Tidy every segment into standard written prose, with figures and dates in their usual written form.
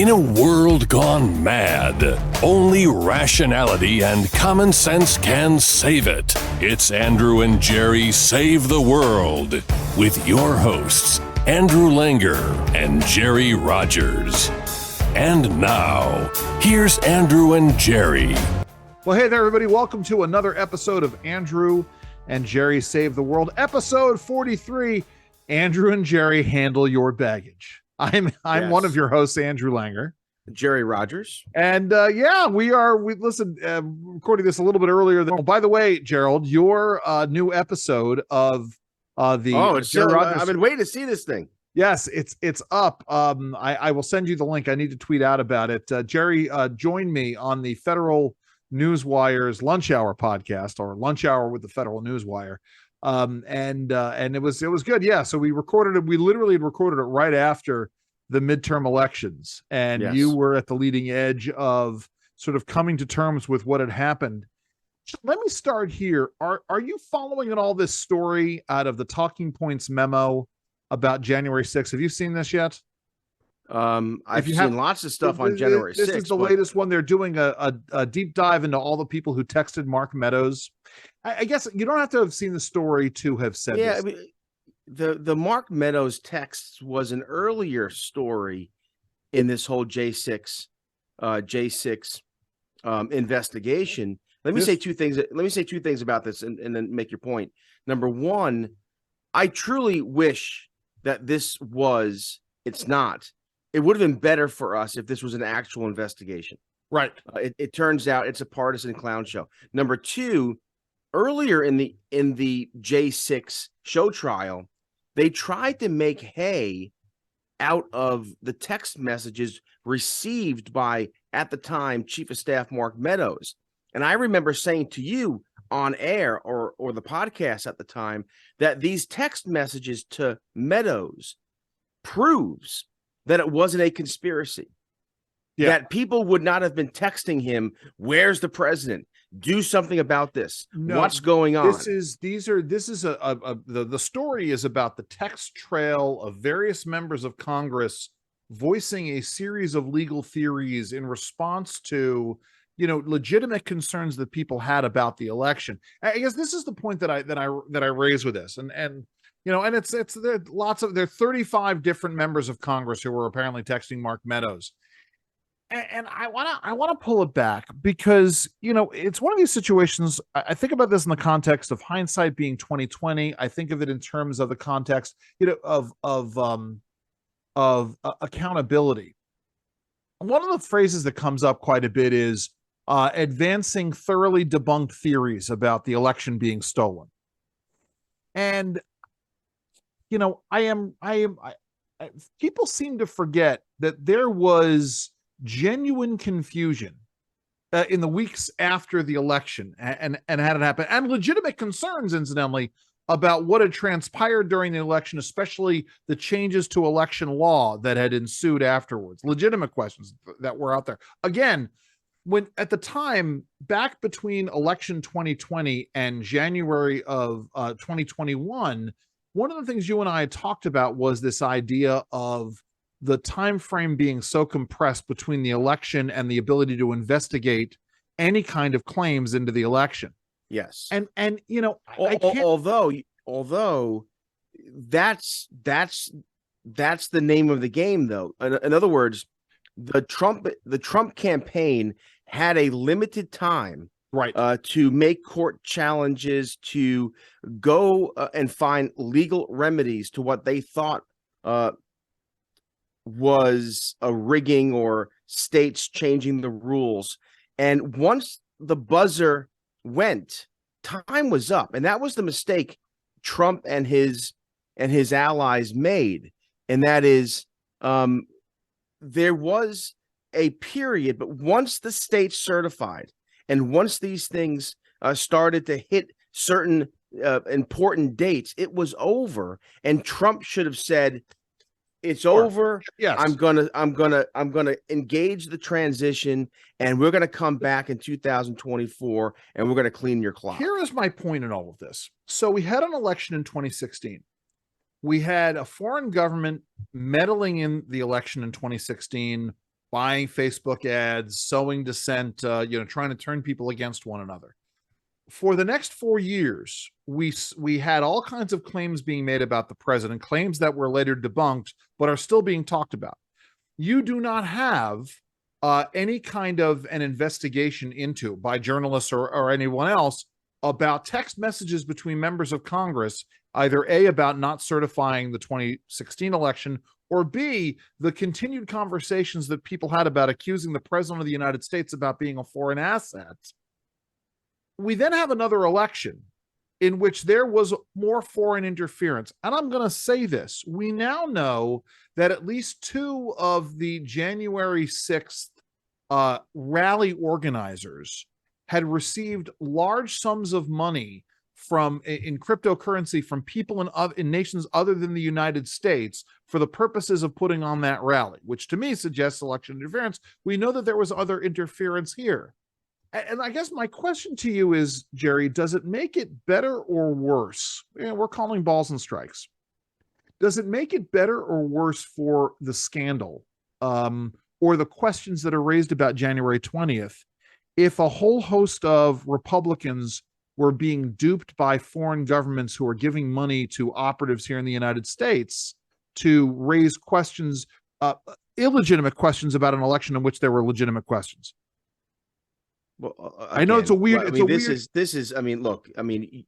In a world gone mad, only rationality and common sense can save it. It's Andrew and Jerry Save the World with your hosts, Andrew Langer and Jerry Rogers. And now, here's Andrew and Jerry. Well, hey there, everybody. Welcome to another episode of Andrew and Jerry Save the World, episode 43, Andrew and Jerry Handle Your Baggage. I'm one of your hosts, Andrew Langer. Jerry Rogers. And we listened, recording this a little bit earlier than, by the way, Gerald, your new episode of I've been waiting to see this thing. Yes, it's up. I will send you the link. I need to tweet out about it. Jerry joined me on the Federal Newswire's Lunch Hour podcast, or Lunch Hour with the Federal Newswire. And it was good. Yeah. So we recorded it. We literally recorded it right after the midterm elections, and Yes. You were at the leading edge of sort of coming to terms with what had happened. Let me start here. Are you following at all this story out of the Talking Points memo about January 6th? Have you seen this yet? I've seen lots of stuff on January 6th. This is the latest one. They're doing a deep dive into all the people who texted Mark Meadows. I guess you don't have to have seen the story to have said this. I mean, the Mark Meadows text was an earlier story in this whole J6 investigation. Let me say two things about this and then make your point. Number one, I truly wish that it's not. It would have been better for us if this was an actual investigation. Right. It turns out it's a partisan clown show. Number two, earlier in the J6 show trial, they tried to make hay out of the text messages received by, at the time, Chief of Staff Mark Meadows. And I remember saying to you on air or the podcast at the time that these text messages to Meadows proves that it wasn't a conspiracy. Yeah. That people would not have been texting him, "Where's the president? Do something about this. No, what's going on?" The story is about the text trail of various members of Congress voicing a series of legal theories in response to, legitimate concerns that people had about the election. I guess this is the point that I raise with this, and there are 35 different members of Congress who were apparently texting Mark Meadows. And I want to pull it back because, it's one of these situations. I think about this in the context of hindsight being 2020. I think of it in terms of the context, of accountability. One of the phrases that comes up quite a bit is advancing thoroughly debunked theories about the election being stolen. And, people seem to forget that there was genuine confusion in the weeks after the election and had it happen, and legitimate concerns, incidentally, about what had transpired during the election, especially the changes to election law that had ensued afterwards. Legitimate questions that were out there. Again, when at the time, back between election 2020 and January of 2021, one of the things you and I had talked about was this idea of the time frame being so compressed between the election and the ability to investigate any kind of claims into the election. Yes. And although that's the name of the game, though. In other words, the Trump campaign had a limited time, right, to make court challenges, to go and find legal remedies to what they thought was a rigging or states changing the rules. And once the buzzer went, time was up. And that was the mistake Trump and his allies made. And that is, there was a period, but once the states certified and once these things started to hit certain important dates, it was over. And Trump should have said, "It's over. Yes. I'm gonna engage the transition, and we're gonna come back in 2024, and we're gonna clean your clock." Here is my point in all of this. So we had an election in 2016. We had a foreign government meddling in the election in 2016 buying Facebook ads, sowing dissent, trying to turn people against one another. For the next 4 years, we had all kinds of claims being made about the president, claims that were later debunked, but are still being talked about. You do not have any kind of an investigation into by journalists or anyone else about text messages between members of Congress, either A, about not certifying the 2016 election, or B, the continued conversations that people had about accusing the president of the United States about being a foreign asset. We then have another election in which there was more foreign interference. And I'm going to say this. We now know that at least 2 of the January 6th rally organizers had received large sums of money in cryptocurrency from people in nations other than the United States for the purposes of putting on that rally, which to me suggests election interference. We know that there was other interference here. And I guess my question to you is, Jerry, does it make it better or worse? We're calling balls and strikes. Does it make it better or worse for the scandal or the questions that are raised about January 20th if a whole host of Republicans were being duped by foreign governments who are giving money to operatives here in the United States to raise questions, illegitimate questions about an election in which there were legitimate questions? Well, again, I know it's a weird. This is. I mean, look. I mean,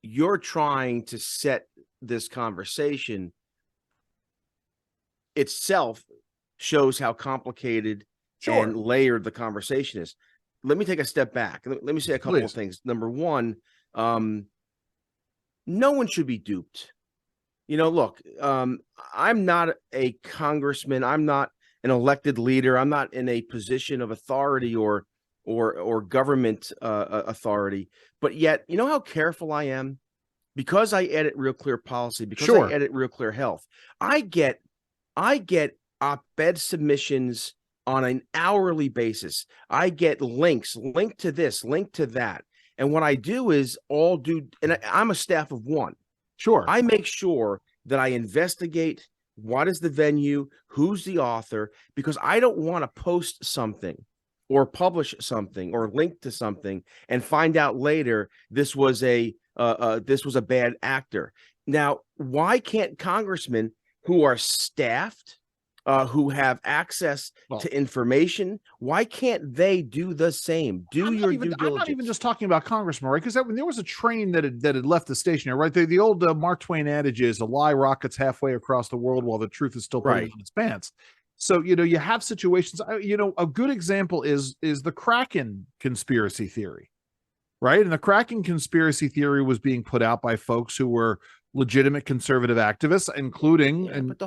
you're trying to set this conversation itself shows how complicated and layered the conversation is. Let me take a step back. Let me say a couple of things. Number one, no one should be duped. Look, I'm not a congressman. I'm not an elected leader. I'm not in a position of authority or government authority, but yet, you know how careful I am? Because I edit Real Clear Policy, because I edit Real Clear Health, I get op-ed submissions on an hourly basis. I get links, link to this, link to that. And what I do is and I'm a staff of 1. Sure. I make sure that I investigate what is the venue, who's the author, because I don't want to post something or publish something or link to something and find out later this was a bad actor. Now, why can't congressmen who are staffed, who have access to information, why can't they do the same? Due diligence. I'm not even just talking about congressmen, right? Because there was a train that had left the station here, right? The old Mark Twain adage is, a lie rockets halfway across the world while the truth is still putting on its pants. So, you have situations, a good example is the Kraken conspiracy theory, right? And the Kraken conspiracy theory was being put out by folks who were legitimate conservative activists, including, but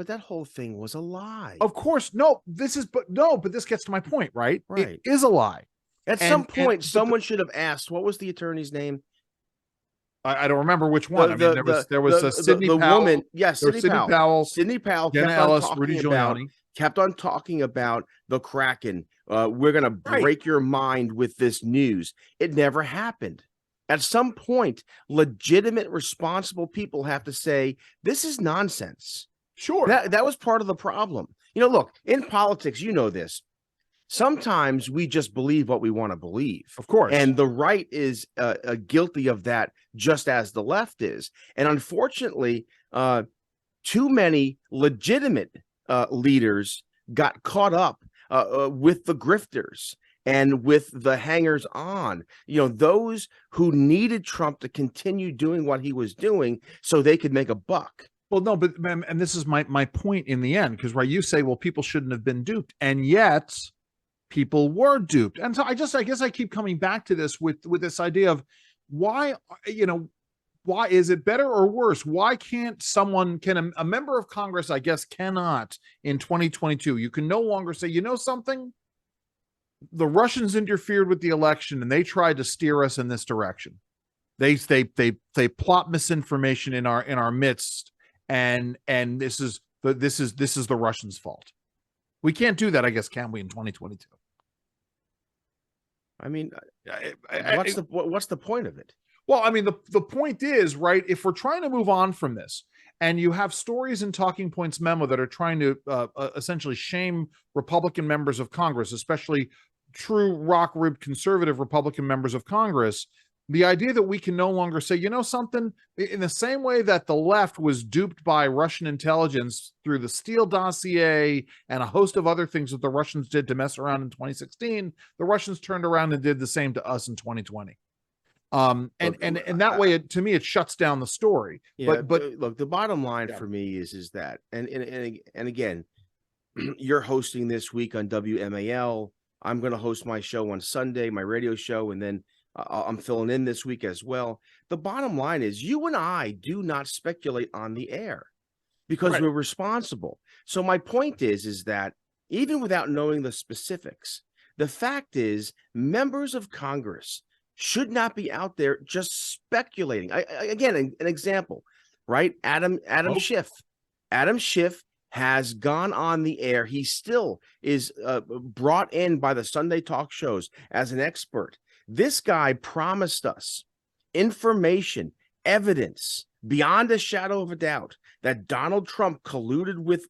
that whole thing was a lie. Of course, but this gets to my point, right? Right. It is a lie. At some point, someone should have asked, what was the attorney's name? I don't remember which one. There was a Sidney Powell. Woman, Sidney Powell, Jenna Ellis, Rudy Giuliani. Kept on talking about the Kraken. We're going to break your mind with this news. It never happened. At some point, legitimate, responsible people have to say, this is nonsense. Sure. That was part of the problem. Look, in politics, this. Sometimes we just believe what we want to believe. Of course. And the right is guilty of that, just as the left is. And unfortunately, too many legitimate leaders got caught up with the grifters and with the hangers on, those who needed Trump to continue doing what he was doing so they could make a buck. Well, no, but and this is my point in the end, because you say, well, people shouldn't have been duped, and yet people were duped. And so I guess I keep coming back to this with this idea of why is it better or worse? Why can't a member of Congress, I guess, cannot in 2022, you can no longer say, something, the Russians interfered with the election and they tried to steer us in this direction. They plot misinformation in our midst, and this is the Russians' fault. We can't do that, I guess, can we, in 2022? I mean, what's the point of it? Well, I mean, the point is, right, if we're trying to move on from this, And you have stories in Talking Points memo that are trying to essentially shame Republican members of Congress, especially true rock-ribbed conservative Republican members of Congress. The idea that we can no longer say, you know something, in the same way that the left was duped by Russian intelligence through the Steele dossier and a host of other things that the Russians did to mess around in 2016, the Russians turned around and did the same to us in 2020. And that way, to me, it shuts down the story. Yeah, but look, the bottom line for me is that, and again, you're hosting this week on WMAL. I'm going to host my show on Sunday, my radio show, and then I'm filling in this week as well. The bottom line is you and I do not speculate on the air because we're responsible. So my point is that even without knowing the specifics, the fact is members of Congress should not be out there just speculating. Again, an example, right? Adam Schiff. Adam Schiff has gone on the air. He still is brought in by the Sunday talk shows as an expert. This guy promised us information, evidence, beyond a shadow of a doubt that Donald Trump colluded with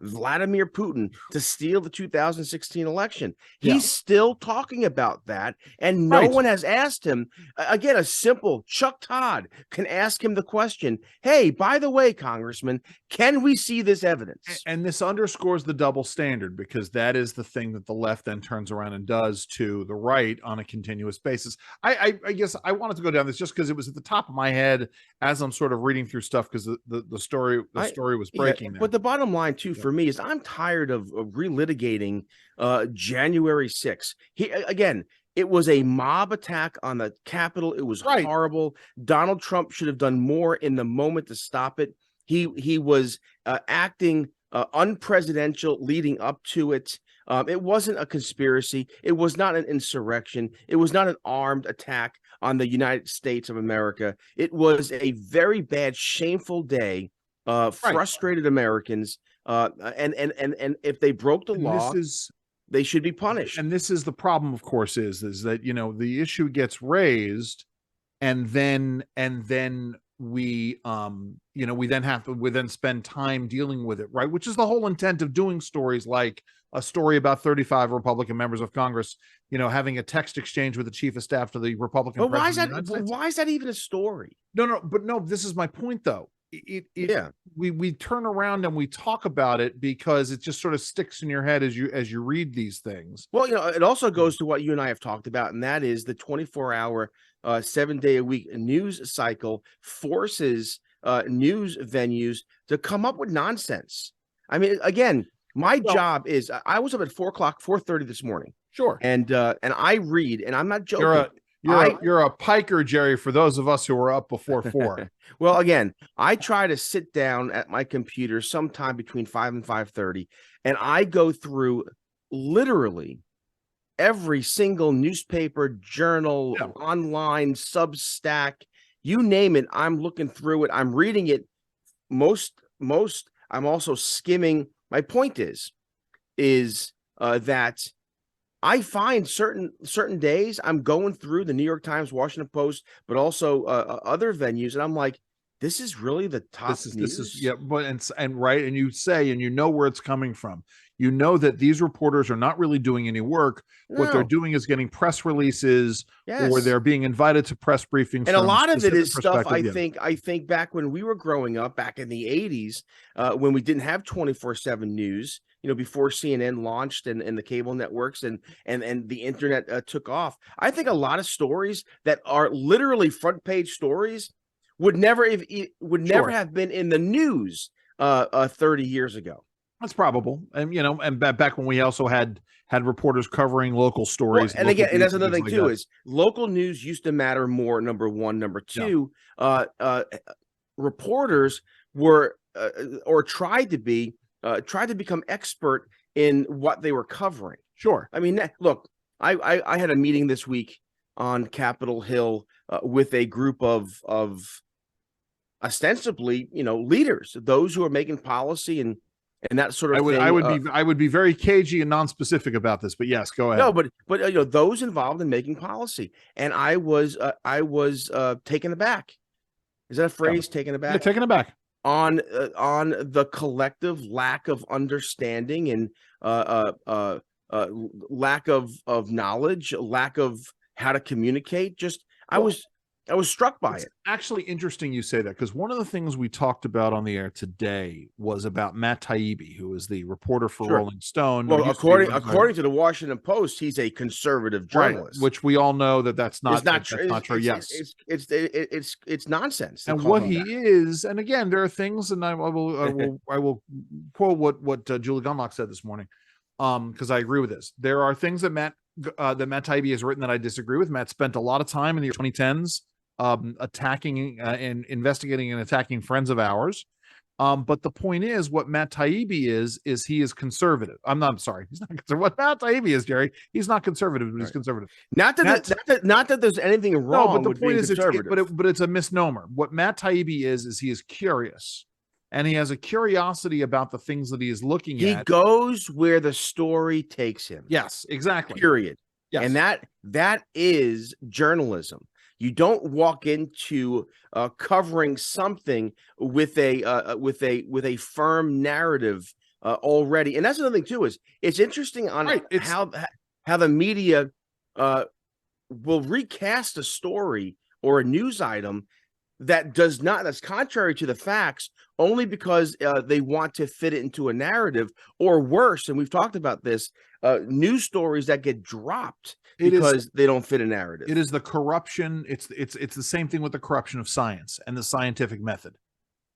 Vladimir Putin to steal the 2016 election. He's still talking about that, and no one has asked him. Again, a simple Chuck Todd can ask him the question, hey, by the way, Congressman, can we see this evidence? And this underscores the double standard, because that is the thing that the left then turns around and does to the right on a continuous basis. I guess I wanted to go down this just because it was at the top of my head as I'm sort of reading through stuff, because the story was breaking. But the bottom line too for me is I'm tired of relitigating January 6th. It was a mob attack on the Capitol. It was horrible. Donald Trump should have done more in the moment to stop it. He was acting unpresidential leading up to it. It wasn't a conspiracy. It was not an insurrection. It was not an armed attack on the United States of America. It was a very bad, shameful day. Frustrated Americans, and if they broke the law, they should be punished. And this is the problem, of course, is that the issue gets raised, and then we then spend time dealing with it, right? Which is the whole intent of doing stories like a story about 35 Republican members of Congress, having a text exchange with the chief of staff to the Republican. But why is that even a story? No, this is my point though. We turn around and we talk about it because it just sort of sticks in your head as you read these things. Well, it also goes to what you and I have talked about, and that is the 24-hour, 7-day-a-week news cycle forces news venues to come up with nonsense. I mean, again, my job is I was up at 4:30 this morning. Sure. And I read, and I'm not joking. You're a piker, Jerry, for those of us who were up before 4. Well, again, I try to sit down at my computer sometime between 5 and 5:30, and I go through literally every single newspaper, journal, online, Substack, you name it. I'm looking through it. I'm reading it. Most I'm also skimming. My point is that I find certain days I'm going through the New York Times, Washington Post, but also other venues, and I'm like, this is really the top news. This is but right, and you say, and you know where it's coming from. You know that these reporters are not really doing any work. No. What they're doing is getting press releases, or they're being invited to press briefings. And a lot of it is stuff I think back when we were growing up, back in the 80s, when we didn't have 24/7 news, before CNN launched and the cable networks and the internet took off. I think a lot of stories that are literally front page stories would never have been in the news 30 years ago. That's probable. And back when we also had reporters covering local stories. Well, and that's another thing too, is local news used to matter more, number one. Number two, reporters were or tried to become expert in what they were covering. Sure. I mean, look, I had a meeting this week on Capitol Hill with a group of ostensibly, leaders, those who are making policy and that sort of thing. I would be very cagey and non-specific about this, but yes, go ahead. No, but those involved in making policy, and I was taken aback. Is that a phrase? Taken aback? Yeah, taken aback. on the collective lack of understanding and lack of knowledge, lack of how to communicate. Just I was struck by it. Actually interesting you say that, because one of the things we talked about on the air today was about Matt Taibbi, who is the reporter for Rolling Stone. Well, according to the Washington Post, he's a conservative journalist, which we all know that's not true. Yes, it's nonsense. And what he is, and again, there are things, and I will quote what Julie Gunlock said this morning, because I agree with this. There are things that Matt Taibbi has written that I disagree with. Matt spent a lot of time in the 2010s attacking and investigating and attacking friends of ours. But the point is, what Matt Taibbi is he is conservative. I'm sorry, he's not conservative. What Matt Taibbi is, Jerry, he's not conservative, but he's conservative. Not that there's anything wrong. No, but the point is, but it's a misnomer. What Matt Taibbi is he is curious, and he has a curiosity about the things that he is looking at. He goes where the story takes him. Yes, exactly. Period. Yes. And that is journalism. You don't walk into covering something with a firm narrative already. And that's another thing too, is it's interesting on how the media will recast a story or a news item that's contrary to the facts, only because they want to fit it into a narrative, or worse, and we've talked about this, news stories that get dropped because they don't fit a narrative. It is the corruption. It's the same thing with the corruption of science and the scientific method,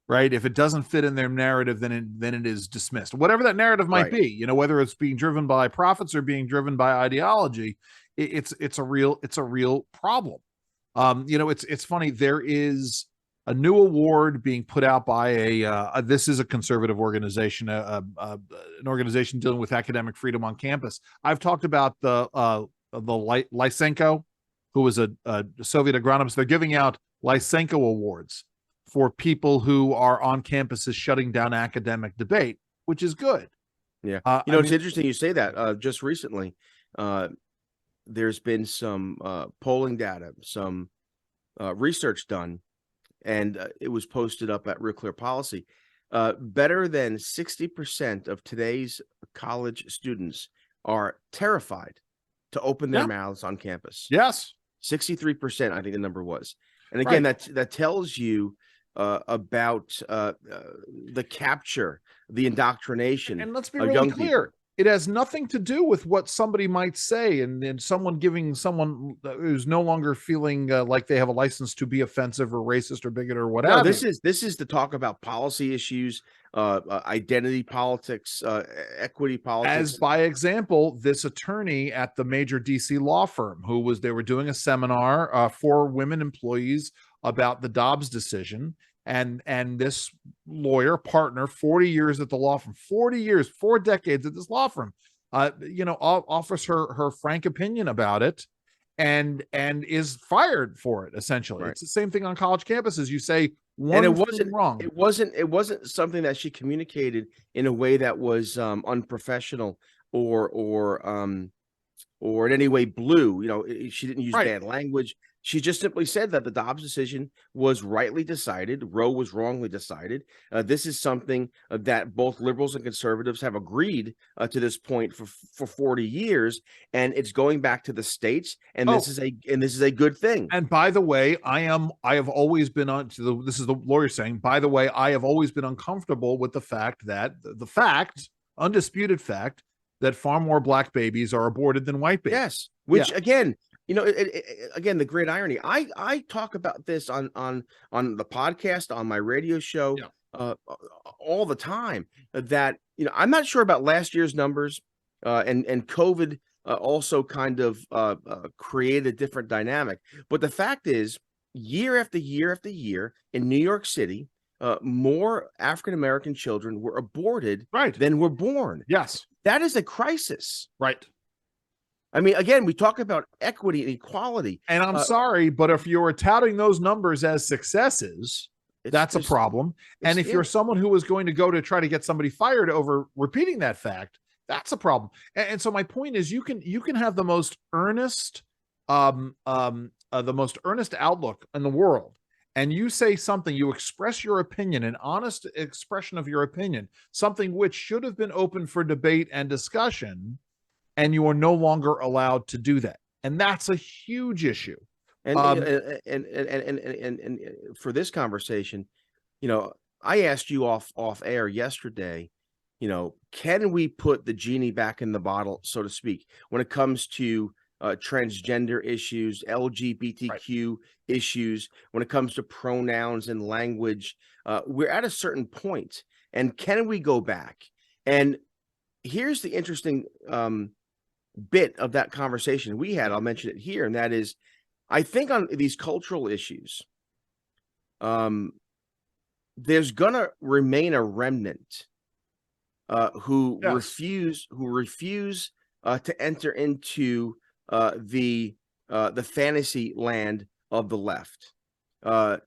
right? If it doesn't fit in their narrative, then it is dismissed. Whatever that narrative might be, whether it's being driven by profits or being driven by ideology, it's a real problem. It's funny. There is a new award being put out by this is a conservative organization, an organization dealing with academic freedom on campus. I've talked about the Lysenko, who was a Soviet agronomist. They're giving out Lysenko awards for people who are on campuses shutting down academic debate, which is good. Yeah. It's interesting you say that. Just recently, there's been some polling data, some research done, and it was posted up at Real Clear Policy. Better than 60% of today's college students are terrified to open their mouths on campus. Yes. 63%, I think the number was. And again, that tells you about the capture, the indoctrination. And let's be really clear. People. It has nothing to do with what somebody might say, and someone giving someone who's no longer feeling like they have a license to be offensive or racist or bigot or whatever. No, this is to talk about policy issues, identity politics, equity politics. As by example, this attorney at the major DC law firm they were doing a seminar for women employees about the Dobbs decision. And this lawyer partner, 40 years at the law firm, 40 years, 4 decades at this law firm, offers her frank opinion about it, and is fired for it. Essentially, It's the same thing on college campuses. You say one thing wrong. It wasn't something that she communicated in a way that was unprofessional or in any way blue. She didn't use bad language. She just simply said that the Dobbs decision was rightly decided. Roe was wrongly decided. This is something that both liberals and conservatives have agreed to this point for 40 years, and it's going back to the states. And this is a good thing. And by the way, I have always been this is the lawyer saying. By the way, I have always been uncomfortable with the fact that undisputed fact, that far more black babies are aborted than white babies. Yes, which again. Again, the great irony. I talk about this on the podcast, on my radio show, all the time. That I'm not sure about last year's numbers, and COVID also kind of created a different dynamic. But the fact is, year after year after year in New York City, more African American children were aborted than were born. Yes, that is a crisis. Right. I mean, again, we talk about equity and equality. And I'm sorry, but if you're touting those numbers as successes, that's a problem. And if you're someone who is going to go to try to get somebody fired over repeating that fact, that's a problem. And so my point is, you can have the most earnest outlook in the world and you say something, you express your opinion, an honest expression of your opinion, something which should have been open for debate and discussion, and you are no longer allowed to do that. And that's a huge issue. And for this conversation, I asked you off air yesterday, can we put the genie back in the bottle, so to speak, when it comes to transgender issues, LGBTQ issues, when it comes to pronouns and language? We're at a certain point, and can we go back? And here's the interesting bit of that conversation we had. I'll mention it here, and that is, I think on these cultural issues, there's gonna remain a remnant who refuse to enter into the fantasy land of the left, on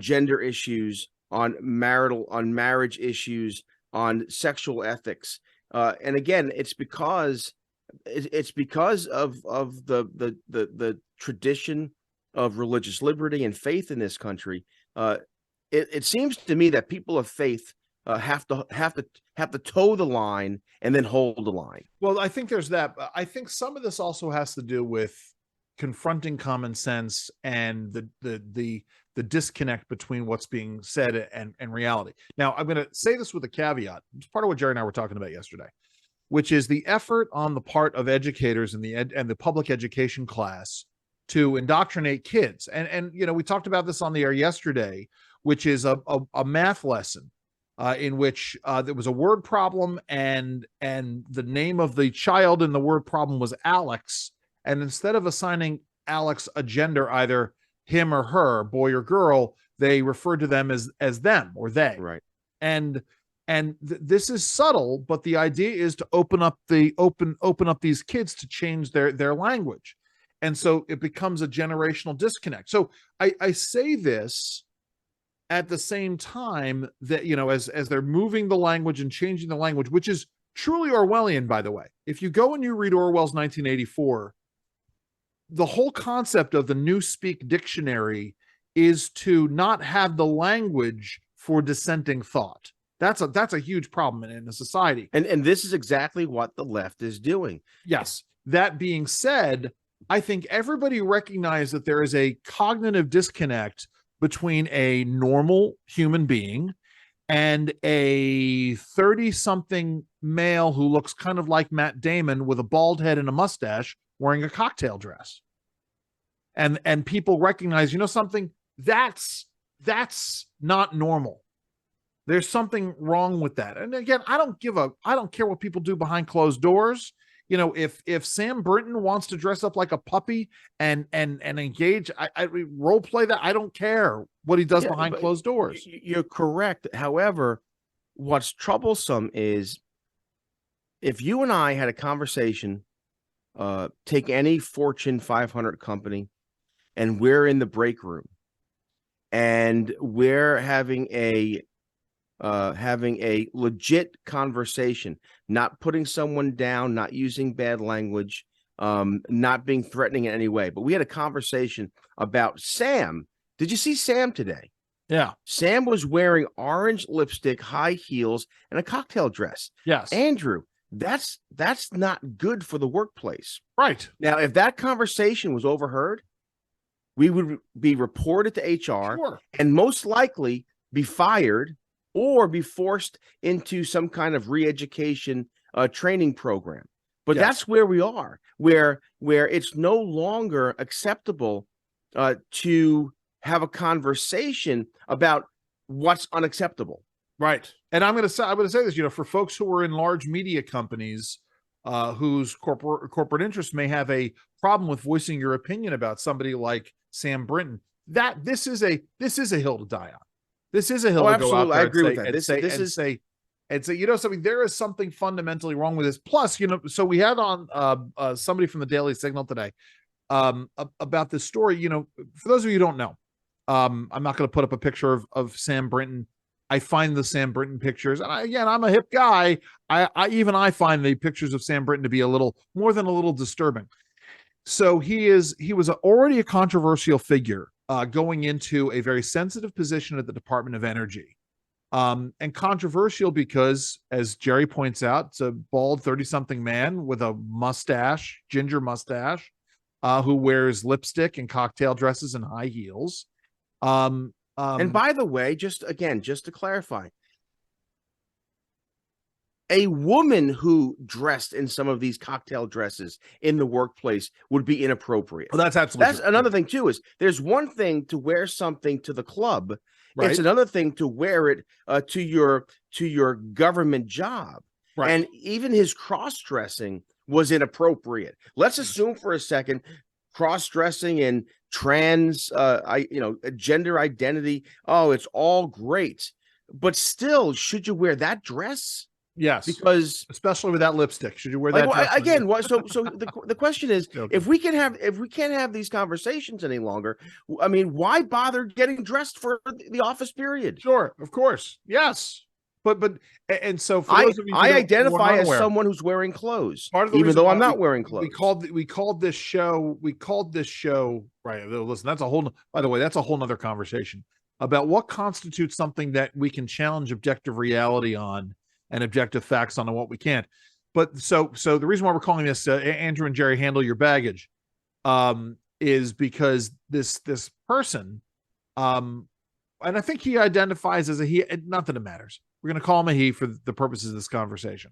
gender issues, on marriage issues, on sexual ethics, and again, it's because of the tradition of religious liberty and faith in this country. It seems to me that people of faith have to toe the line and then hold the line. Well, I think there's that. I think some of this also has to do with confronting common sense and the disconnect between what's being said and reality. Now, I'm going to say this with a caveat. It's part of what Jerry and I were talking about yesterday, which is the effort on the part of educators and the public education class to indoctrinate kids. And we talked about this on the air yesterday, which is a math lesson in which there was a word problem, and the name of the child in the word problem was Alex. And instead of assigning Alex a gender, either him or her, boy or girl, they referred to them as them or they. Right. And this is subtle, but the idea is to open up these kids to change their language. And so it becomes a generational disconnect. So I say this at the same time that, as they're moving the language and changing the language, which is truly Orwellian, by the way. If you go and you read Orwell's 1984, the whole concept of the Newspeak dictionary is to not have the language for dissenting thought. That's a huge problem in a society. And this is exactly what the left is doing. Yes. That being said, I think everybody recognizes that there is a cognitive disconnect between a normal human being and a 30-something male who looks kind of like Matt Damon with a bald head and a mustache wearing a cocktail dress. And people recognize, something, that's not normal. There's something wrong with that. And again, I don't care what people do behind closed doors. If Sam Brinton wants to dress up like a puppy and engage, I role play that. I don't care what he does behind closed doors. You're correct. However, what's troublesome is if you and I had a conversation, take any Fortune 500 company, and we're in the break room and we're having a legit conversation, not putting someone down, not using bad language, not being threatening in any way. But we had a conversation about Sam. Did you see Sam today? Yeah. Sam was wearing orange lipstick, high heels, and a cocktail dress. Yes. Andrew, that's not good for the workplace. Right. Now, if that conversation was overheard, we would be reported to HR and most likely be fired or be forced into some kind of re-education training program. But that's where we are, where it's no longer acceptable to have a conversation about what's unacceptable. Right. And I'm going to say this, for folks who are in large media companies whose corporate interests may have a problem with voicing your opinion about somebody like Sam Brinton, that this is a hill to die on. This is a hill to go out there. I agree with that. Something, there is something fundamentally wrong with this. Plus, so we had on somebody from the Daily Signal today about this story. For those of you who don't know, I'm not going to put up a picture of Sam Brinton. I find the Sam Brinton pictures, and I'm a hip guy. I find the pictures of Sam Brinton to be a little more than a little disturbing. So he was already a controversial figure going into a very sensitive position at the Department of Energy. And controversial because, as Jerry points out, it's a bald 30-something man with a mustache, ginger mustache, who wears lipstick and cocktail dresses and high heels. And by the way, just to clarify, a woman who dressed in some of these cocktail dresses in the workplace would be inappropriate. Well, that's absolutely That's another thing too, is there's one thing to wear something to the club. Right. It's another thing to wear it to your government job. Right. And even his cross-dressing was inappropriate. Let's assume for a second cross-dressing and trans gender identity. Oh, it's all great. But still, should you wear that dress? Yes, because especially with that lipstick, should you wear that dress again? So the question is, if we can't have these conversations any longer, I mean, why bother getting dressed for the office period? Sure, of course, yes, but so for those of you I identify as someone who's wearing clothes, even though I'm not wearing clothes. We called this show right. Listen, that's a whole. By the way, that's a whole nother conversation about what constitutes something that we can challenge objective reality on and objective facts on, and what we can't. But so the reason why we're calling this Andrew and Jerry Handle Your Baggage is because this person, and I think he identifies as a he, not that it matters. We're going to call him a he for the purposes of this conversation.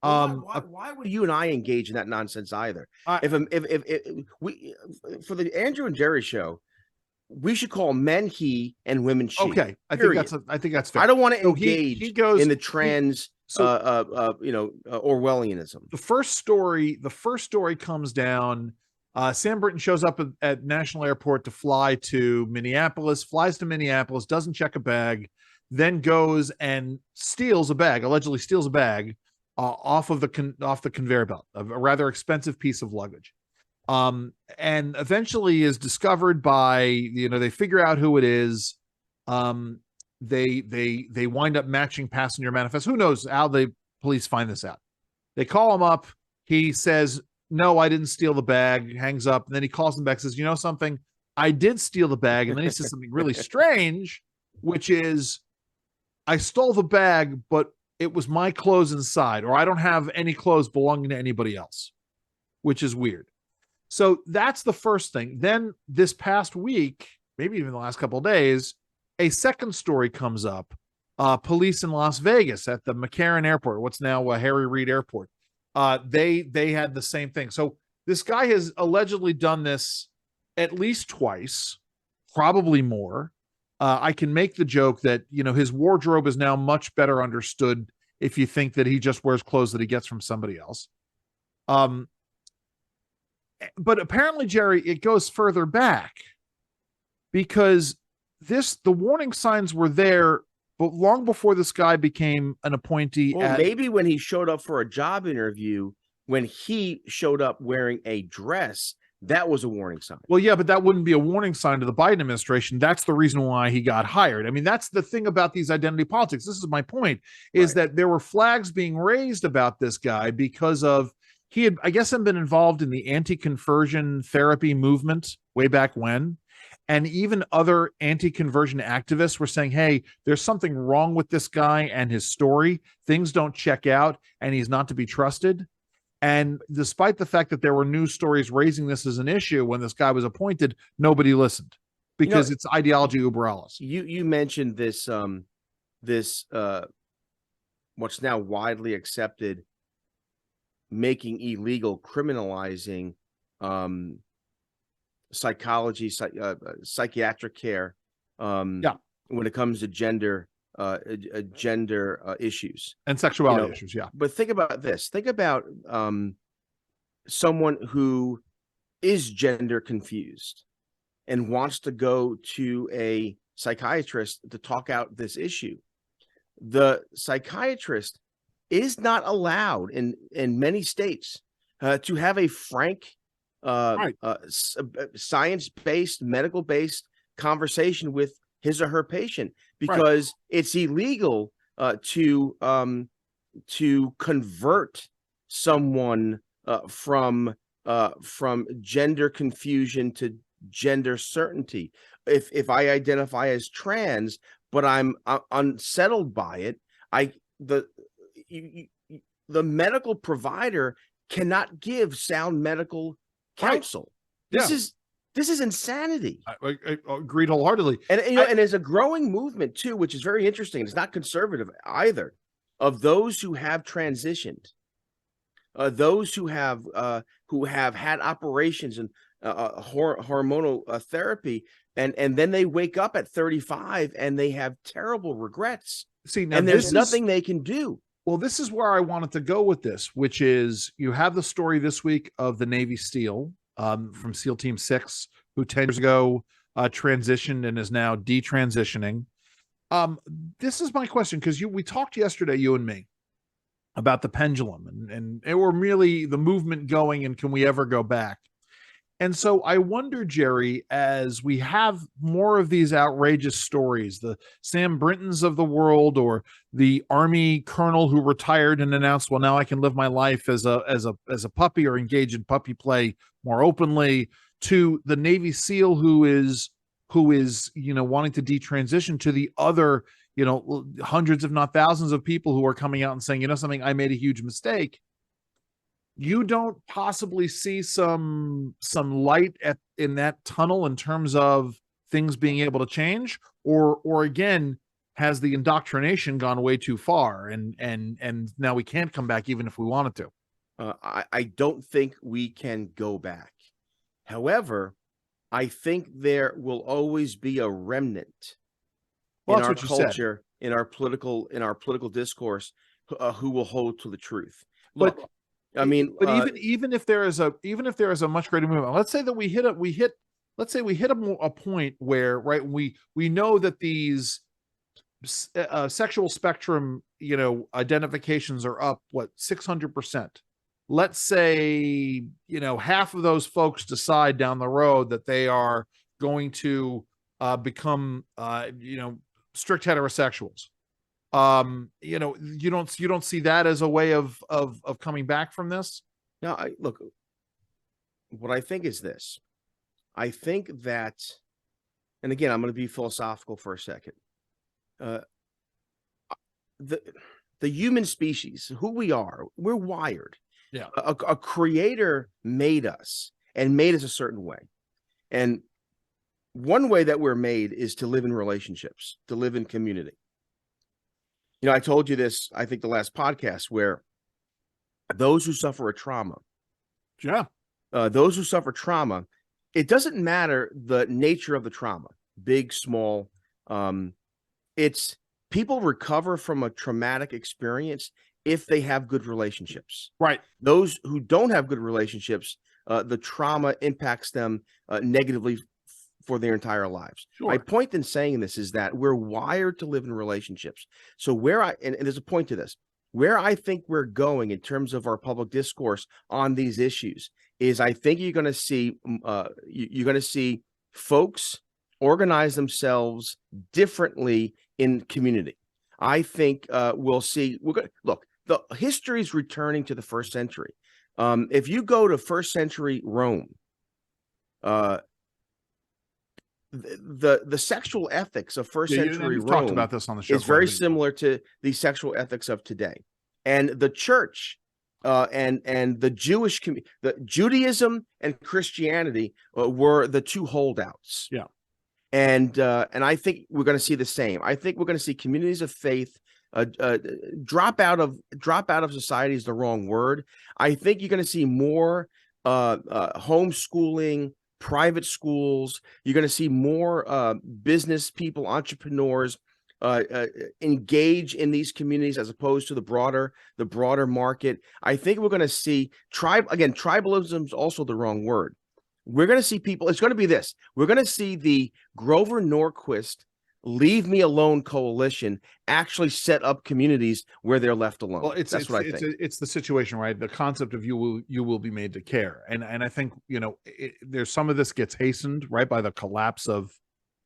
Why would you and I engage in that nonsense either? If we, for the Andrew and Jerry show, we should call men he and women she. Okay, I think that's fair. I don't want to engage in the trans Orwellianism. The first story comes down. Sam Brinton shows up at National Airport to fly to Minneapolis, doesn't check a bag, then goes and allegedly steals a bag off the conveyor belt, a rather expensive piece of luggage. And eventually is discovered by, they figure out who it is. They wind up matching passenger manifest. Who knows how the police find this out? They call him up. He says, "No, I didn't steal the bag," hangs up. And then he calls them back, says, "You know something? I did steal the bag." And then he says something really strange, which is, "I stole the bag, but it was my clothes inside, or I don't have any clothes belonging to anybody else," which is weird. So that's the first thing. Then this past week, maybe even the last couple of days, a second story comes up. Police in Las Vegas at the McCarran Airport, what's now Harry Reid Airport. They had the same thing. So this guy has allegedly done this at least twice, probably more. I can make the joke that, his wardrobe is now much better understood if you think that he just wears clothes that he gets from somebody else. But apparently, Jerry, it goes further back, because the warning signs were there, but long before this guy became an appointee. Well, maybe when he showed up for a job interview, when he showed up wearing a dress, that was a warning sign. Well, yeah, but that wouldn't be a warning sign to the Biden administration. That's the reason why he got hired. I mean, that's the thing about these identity politics. This is my point, is that there were flags being raised about this guy because of, he had, I guess, been involved in the anti-conversion therapy movement way back when. And even other anti-conversion activists were saying, hey, there's something wrong with this guy and his story. Things don't check out, and he's not to be trusted. And despite the fact that there were news stories raising this as an issue when this guy was appointed, nobody listened, because it's ideology uber alles. You mentioned this, what's now widely accepted, making illegal, criminalizing psychiatric care when it comes to gender issues and sexuality issues. But think about this. Think about someone who is gender confused and wants to go to a psychiatrist to talk out this issue. The psychiatrist is not allowed in many states to have a frank, science-based, medical-based conversation with his or her patient, because it's illegal to convert someone from gender confusion to gender certainty. if I identify as trans, but I'm unsettled by it, the medical provider cannot give sound medical counsel. Right. This is insanity. I agreed wholeheartedly. And and there's a growing movement too, which is very interesting. It's not conservative either, of those who have transitioned, those who have had operations and hormonal therapy, and then they wake up at 35 and they have terrible regrets. See, now and there's nothing they can do. Well, this is where I wanted to go with this, which is you have the story this week of the Navy SEAL from SEAL Team 6, who 10 years ago transitioned and is now detransitioning. This is my question, because we talked yesterday, you and me, about the pendulum and we're really the movement going, and can we ever go back? And so I wonder, Jerry, as we have more of these outrageous stories, the Sam Brintons of the world, or the Army colonel who retired and announced, well, now I can live my life as a puppy or engage in puppy play more openly, to the Navy SEAL who is wanting to detransition, to the other hundreds, if not thousands, of people who are coming out and saying, something, I made a huge mistake. You don't possibly see some light in that tunnel in terms of things being able to change, or again, has the indoctrination gone way too far, and now we can't come back even if we wanted to? I don't think we can go back. However, I think there will always be a remnant in our culture, in our political discourse, who will hold to the truth. Look, I mean, but even if there is a much greater movement, let's say that we hit a point where, right, we know that these sexual spectrum identifications are up 600%. Let's say half of those folks decide down the road that they are going to become strict heterosexuals. You don't see that as a way of coming back from this? No, look, what I think is this. I think that, and again, I'm going to be philosophical for a second. The human species, who we are, we're wired. Yeah. A creator made us and made us a certain way. And one way that we're made is to live in relationships, to live in community. I told you this, I think the last podcast, where those who suffer a trauma, those who suffer trauma, it doesn't matter the nature of the trauma, big, small. It's people recover from a traumatic experience if they have good relationships. Right. Those who don't have good relationships, the trauma impacts them negatively for their entire lives. Sure. My point in saying this is that we're wired to live in relationships. So and there's a point to this, where I think we're going in terms of our public discourse on these issues is, I think you're going to see folks organize themselves differently in community. I think look, the history is returning to the first century. If you go to first century Rome, the sexual ethics of first century Rome talked about this on the show, is very similar to the sexual ethics of today. And the church and the Jewish community, the Judaism and Christianity were the two holdouts. Yeah. And I think we're going to see the same. I think we're going to see communities of faith drop out of society is the wrong word. I think you're going to see more homeschooling, private schools. You're going to see more business people, entrepreneurs engage in these communities as opposed to the broader market. I think we're going to see tribalism is also the wrong word. We're going to see people. It's going to be this. We're going to see the Grover Norquist Leave Me Alone coalition actually set up communities where they're left alone. Well, that's what I think. It's the situation, right? The concept of you will be made to care, and I think there's some of this gets hastened, right, by the collapse of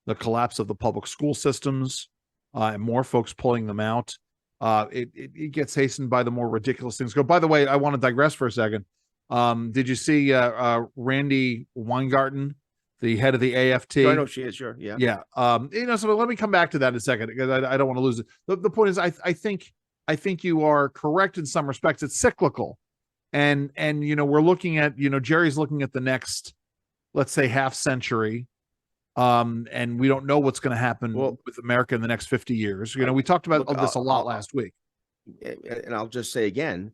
the public school systems, and more folks pulling them out. It gets hastened by the more ridiculous things. By the way, I want to digress for a second. Did you see Randy Weingarten the head of the AFT. Oh, I know she is, sure. Yeah. Yeah. So let me come back to that in a second because I don't want to lose it. The point is, I think you are correct in some respects. It's cyclical. And we're looking at, Jerry's looking at the next, let's say, half century. And we don't know what's going to happen with America in the next 50 years. We talked about this a lot last week. And I'll just say again,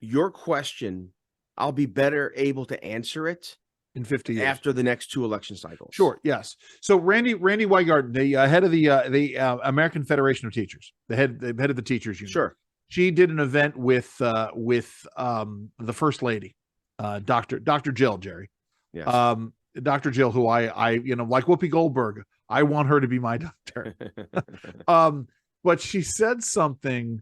your question, I'll be better able to answer it in 50 years after the next 2 election cycles. Sure. Yes. So Randy Weigarten, the head of the American Federation of Teachers, the head of the teachers union. Sure. She did an event with the First Lady, Dr. Jill, Jerry. Yes. Dr. Jill, who I like Whoopi Goldberg, I want her to be my doctor. But she said something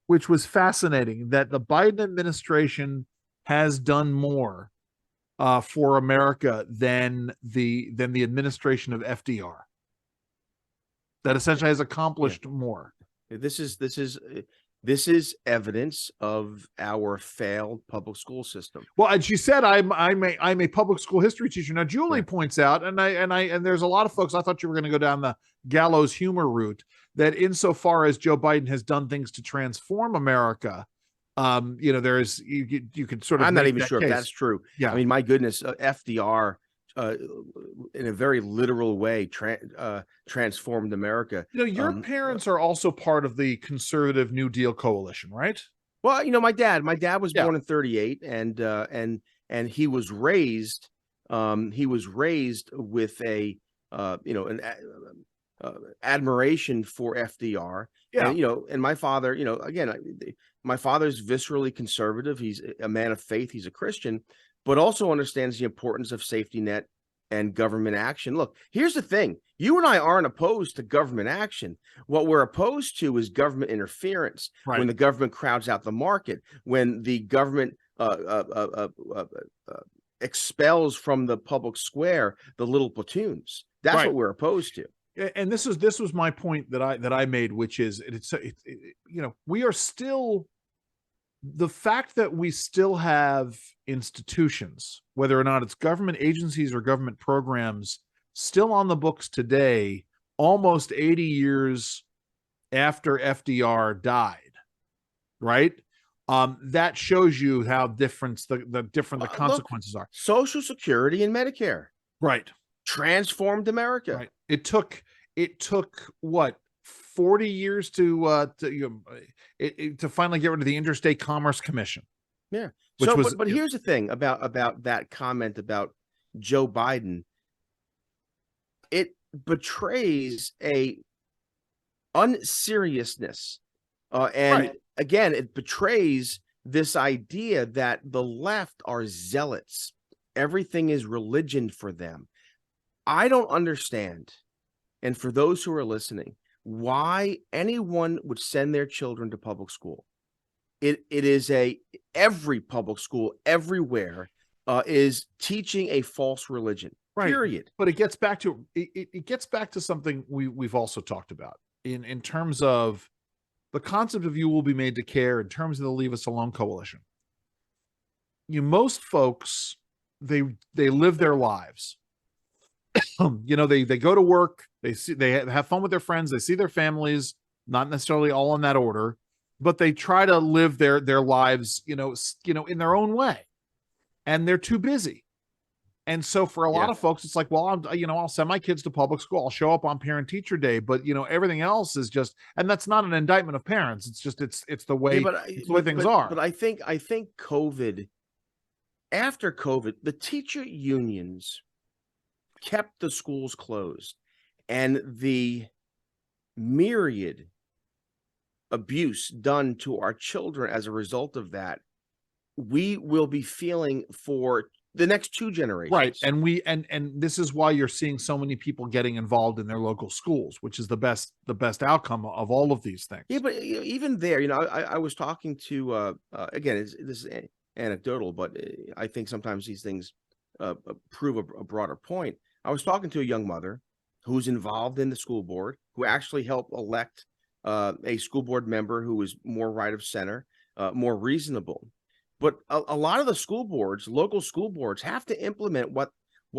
which was fascinating, that the Biden administration has done more for America than the administration of FDR. That essentially has accomplished more. This is evidence of our failed public school system. Well, and she said, I'm a public school history teacher. Now, Julie points out, and there's a lot of folks, I thought you were going to go down the gallows humor route, that insofar as Joe Biden has done things to transform America, there's you could sort of. I'm not even sure if that's true. Yeah, I mean, my goodness, FDR. In a very literal way, transformed America. Your parents are also part of the conservative New Deal coalition, right? Well, my dad was born in 1938, and he was raised with a an admiration for FDR. Yeah. And my father, again, my father's viscerally conservative. He's a man of faith. He's a Christian, but also understands the importance of safety net and government action. Look, here's the thing. You and I aren't opposed to government action. What we're opposed to is government interference. Right. When the government crowds out the market, when the government expels from the public square the little platoons. That's what we're opposed to. And this was my point that I made, which is we are still, the fact that we still have institutions, whether or not it's government agencies or government programs, still on the books today, almost 80 years after FDR died, right? That shows you how different the consequences are. Social Security and Medicare, right, transformed America. Right. It took what, 40 years to finally get rid of the Interstate Commerce Commission. Yeah. But here's the thing about that comment about Joe Biden. It betrays a unseriousness, and again, it betrays this idea that the left are zealots. Everything is religion for them. I don't understand, and for those who are listening, why anyone would send their children to public school. It is every public school everywhere is teaching a false religion. Right. Period. But it gets back to something we've also talked about in terms of the concept of you will be made to care, in terms of the Leave Us Alone coalition. Most folks, they live their lives. They go to work, they have fun with their friends, they see their families, not necessarily all in that order, but they try to live their lives, in their own way, and they're too busy. And so for a lot of folks, it's like, well, I'll send my kids to public school, I'll show up on parent teacher day, but everything else is just, and that's not an indictment of parents. It's just, it's the way, things are. But I think COVID, after COVID, the teacher unions kept the schools closed, and the myriad abuse done to our children as a result of that, we will be feeling for the next 2 generations. Right. And this is why you're seeing so many people getting involved in their local schools, which is the best outcome of all of these things. Yeah, but even there, I was talking to again, this is anecdotal, but I think sometimes these things prove a broader point. I was talking to a young mother who's involved in the school board, who actually helped elect a school board member who was more right of center, more reasonable. But a lot of the school boards, local school boards, have to implement what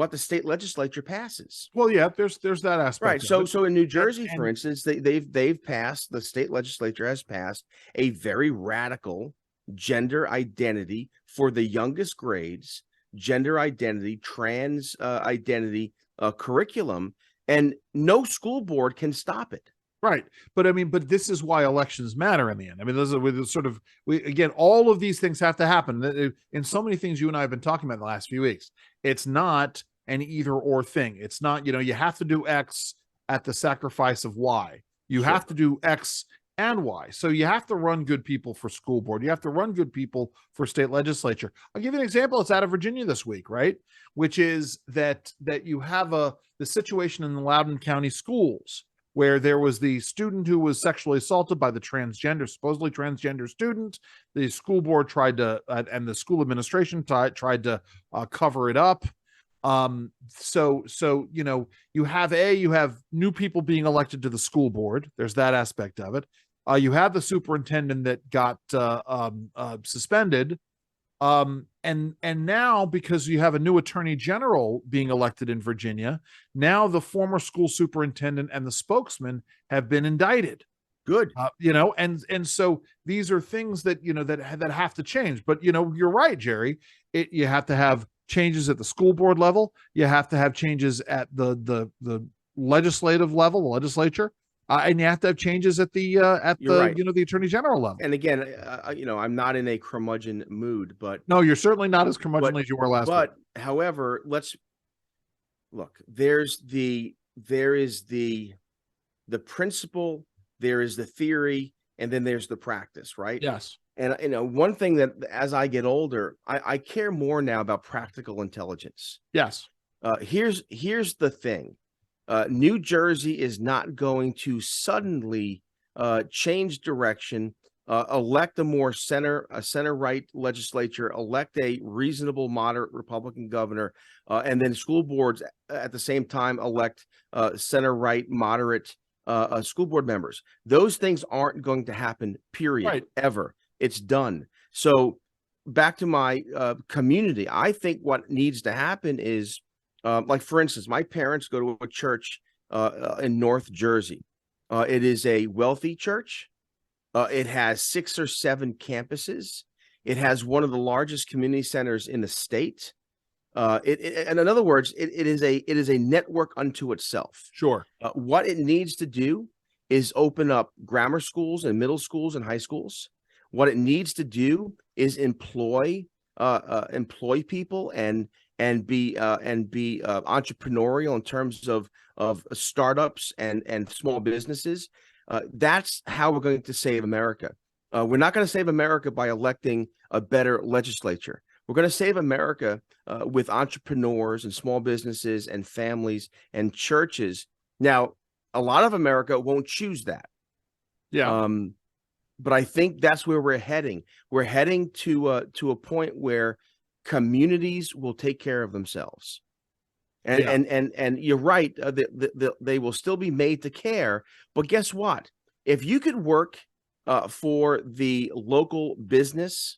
the state legislature passes. Well, yeah, there's that aspect. Right. So in New Jersey, for and instance, they've passed, the state legislature has passed a very radical gender identity for the youngest grades, gender identity, trans identity curriculum, and no school board can stop it. Right. But I mean, but this is why elections matter in the end. I mean, those are sort of, again, all of these things have to happen. In so many things you and I have been talking about in the last few weeks, it's not an either or thing. It's not, you have to do X at the sacrifice of Y. You have to do X and Y. So you have to run good people for school board. You have to run good people for state legislature. I'll give you an example. It's out of Virginia this week, right? Which is that you have the situation in the Loudoun County schools, where there was the student who was sexually assaulted by the supposedly transgender student. The school board tried to, and the school administration tried to cover it up. So you have new people being elected to the school board. There's that aspect of it. You have the superintendent that got suspended. And now, because you have a new attorney general being elected in Virginia, now the former school superintendent and the spokesman have been indicted. Good. And so these are things that, that have to change. But, you're right, Jerry. You have to have changes at the school board level. You have to have changes at the legislative level, the legislature. And you have to have changes at the the attorney general level. And again, I'm not in a curmudgeon mood, but no, you're certainly not as curmudgeonly as you were last week. But however, let's look. There is the principle, there is the theory, and then there's the practice, right? Yes. And one thing that as I get older, I care more now about practical intelligence. Yes. Here's the thing. New Jersey is not going to suddenly change direction, elect a more center-right legislature, elect a reasonable, moderate Republican governor, and then school boards at the same time elect center-right, moderate school board members. Those things aren't going to happen, period, right. Ever. It's done. So back to my community, I think what needs to happen is, like, for instance, my parents go to a church in North Jersey. It is a wealthy church. It has 6 or 7 campuses. It has one of the largest community centers in the state. And in other words, it is a network unto itself. Sure. What it needs to do is open up grammar schools and middle schools and high schools. What it needs to do is employ people and be entrepreneurial in terms of startups and small businesses. That's how we're going to save America. We're not going to save America by electing a better legislature. We're going to save America with entrepreneurs and small businesses and families and churches. Now, a lot of America won't choose that. Yeah. But I think that's where we're heading. We're heading to a point where communities will take care of themselves. And you're right. They will still be made to care. But guess what? If you could work for the local business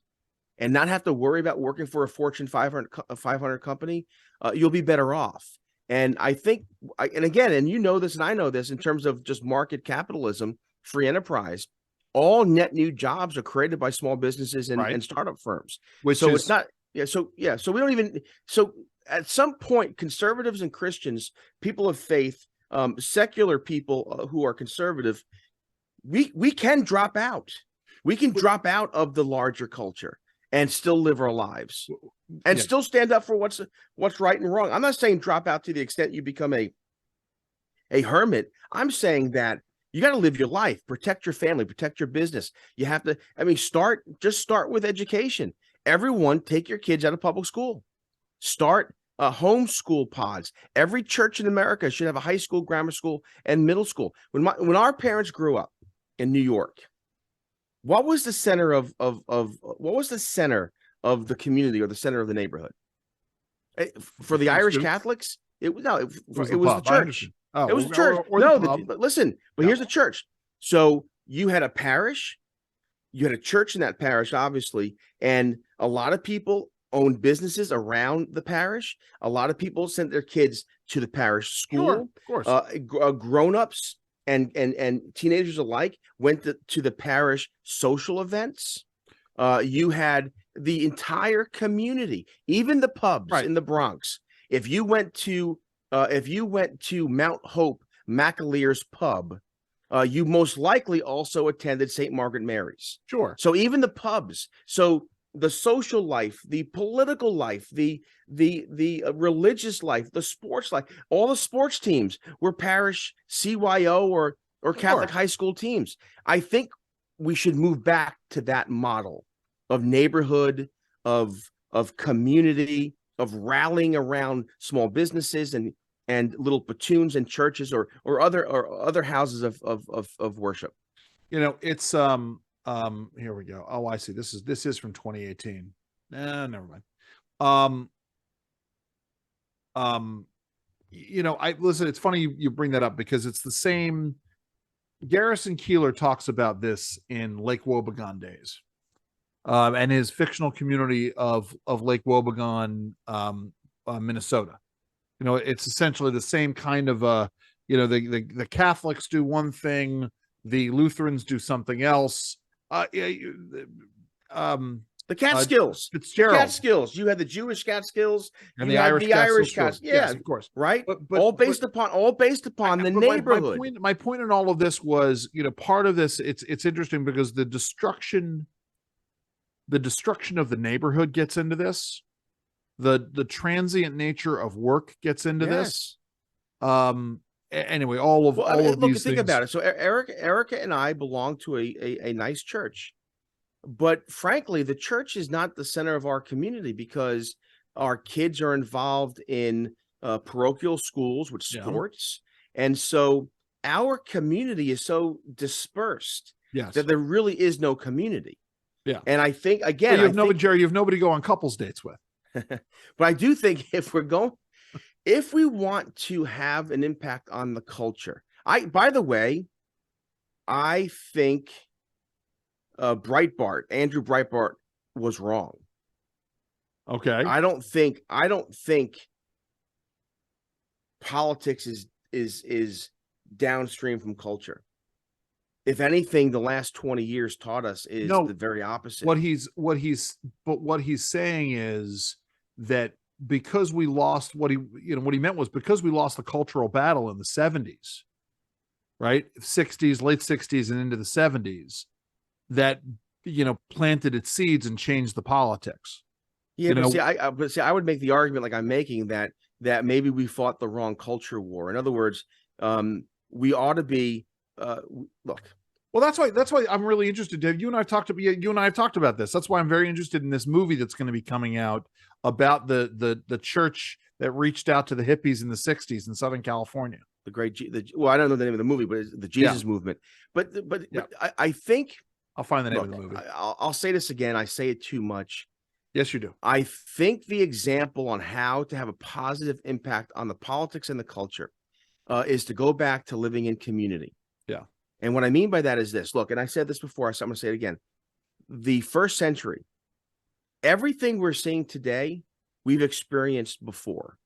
and not have to worry about working for a Fortune 500 company, you'll be better off. And I think, and you know this, and I know this, in terms of just market capitalism, free enterprise, all net new jobs are created by small businesses and startup firms. It's not. So we don't even. So at some point, conservatives and Christians, people of faith, secular people who are conservative, we can drop out. We can drop out of the larger culture and still live our lives and still stand up for what's right and wrong. I'm not saying drop out to the extent you become a hermit. I'm saying that you got to live your life, protect your family, protect your business. You have to, start with education. Everyone, take your kids out of public school. Start homeschool pods. Every church in America should have a high school, grammar school, and middle school. When our parents grew up in New York, what was the center of the community or the center of the neighborhood? For the Irish Catholics, it was the church. Oh, it was the church. Listen, but here's the church. So you had a parish, you had a church in that parish, obviously, and a lot of people owned businesses around the parish. A lot of people sent their kids to the parish school. Sure, of course. Grown-ups and teenagers alike went to the parish social events. You had the entire community, even the pubs in the Bronx. If you went to Mount Hope McAleer's pub, you most likely also attended St. Margaret Mary's. Sure. So even the pubs, so the social life, the political life, the religious life, the sports life, all the sports teams were parish CYO or Catholic high school teams. I think we should move back to that model of neighborhood, of community, of rallying around small businesses and little platoons and churches or other houses of worship. It's here we go. Oh, I see. This is from 2018. Never mind. I listen, it's funny you bring that up because it's the same. Garrison Keillor talks about this in Lake Wobegon days. And his fictional community of Lake Wobegon, Minnesota. It's essentially the same kind of the Catholics do one thing, the Lutherans do something else. The Catskills, Fitzgerald, Catskills. You had the Jewish Catskills and the Irish Catskills. Yes, of course, right. But all based upon the neighborhood. My point in all of this was, part of this. It's interesting because the destruction of the neighborhood gets into this. The transient nature of work gets into this. Anyway, all of these think things. about it. So Erica and I belong to a nice church, but frankly, the church is not the center of our community because our kids are involved in parochial schools with sports, and so our community is so dispersed that there really is no community. Yeah, and I think again, Jerry, you have nobody to go on couples dates with. But I do think if we want to have an impact on the culture, by the way, I think Andrew Breitbart was wrong. Okay. I don't think politics is downstream from culture. If anything, the last 20 years taught us is the very opposite. What he's saying is that because we lost what he meant was because we lost the cultural battle in the 70s, right? 60s, late 60s and into the 70s, that, planted its seeds and changed the politics. Yeah, but I would make the argument like I'm making that maybe we fought the wrong culture war. In other words, we ought to be, look. Well, that's why I'm really interested, Dave. You and I have talked about this. That's why I'm very interested in this movie that's going to be coming out about the church that reached out to the hippies in the 60s in Southern California. Well, I don't know the name of the movie, but it's the Jesus movement. But I think I'll find the name of the movie. I'll say this again. I say it too much. Yes, you do. I think the example on how to have a positive impact on the politics and the culture is to go back to living in community. Yeah. And what I mean by that is this. Look, and I said this before, so I'm going to say it again. The first century, everything we're seeing today, we've experienced before,